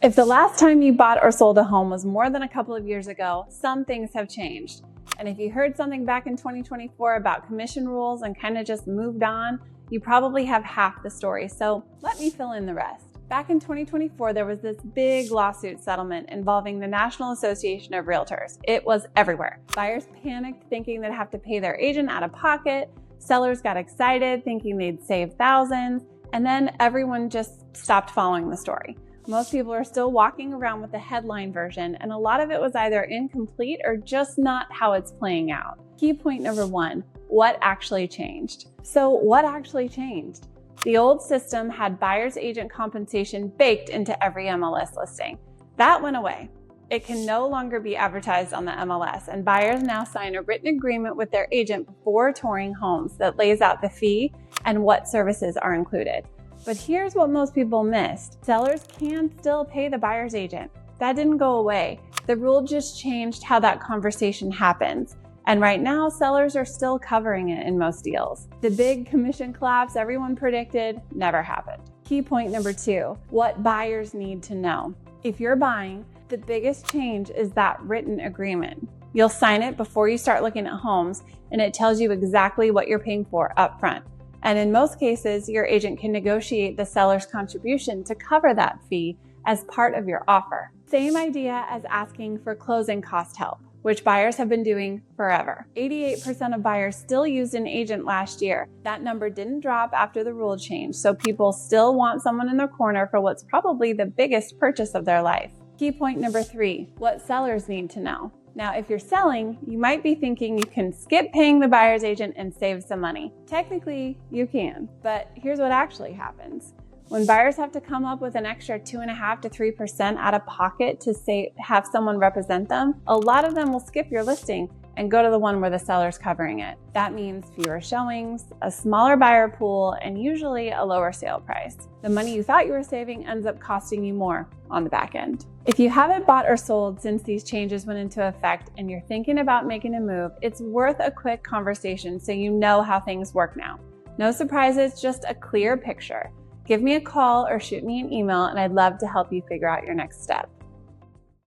If the last time you bought or sold a home was more than a couple of years ago, some things have changed. And if you heard something back in 2024 about commission rules and kind of just moved on, you probably have half the story. So let me fill in the rest. Back in 2024, there was this big lawsuit settlement involving the National Association of Realtors. It was everywhere. Buyers panicked thinking they'd have to pay their agent out of pocket. Sellers got excited thinking they'd save thousands. And then everyone just stopped following the story. Most people are still walking around with the headline version, and a lot of it was either incomplete or just not how it's playing out. Key point number 1, what actually changed? So what actually changed? The old system had buyer's agent compensation baked into every MLS listing. That went away. It can no longer be advertised on the MLS, and buyers now sign a written agreement with their agent before touring homes that lays out the fee and what services are included. But here's what most people missed. Sellers can still pay the buyer's agent. That didn't go away. The rule just changed how that conversation happens. And right now, sellers are still covering it in most deals. The big commission collapse everyone predicted never happened. Key point number 2, what buyers need to know. If you're buying, the biggest change is that written agreement. You'll sign it before you start looking at homes, and it tells you exactly what you're paying for up front. And in most cases, your agent can negotiate the seller's contribution to cover that fee as part of your offer. Same idea as asking for closing cost help, which buyers have been doing forever. 88% of buyers still used an agent last year. That number didn't drop after the rule change, so people still want someone in their corner for what's probably the biggest purchase of their life. Key point number 3, what sellers need to know. Now, if you're selling, you might be thinking you can skip paying the buyer's agent and save some money. Technically, you can, but here's what actually happens. When buyers have to come up with an extra 2.5% to 3% out of pocket to have someone represent them, a lot of them will skip your listing and go to the one where the seller's covering it. That means fewer showings, a smaller buyer pool, and usually a lower sale price. The money you thought you were saving ends up costing you more on the back end. If you haven't bought or sold since these changes went into effect and you're thinking about making a move, it's worth a quick conversation so you know how things work now. No surprises, just a clear picture. Give me a call or shoot me an email, and I'd love to help you figure out your next step.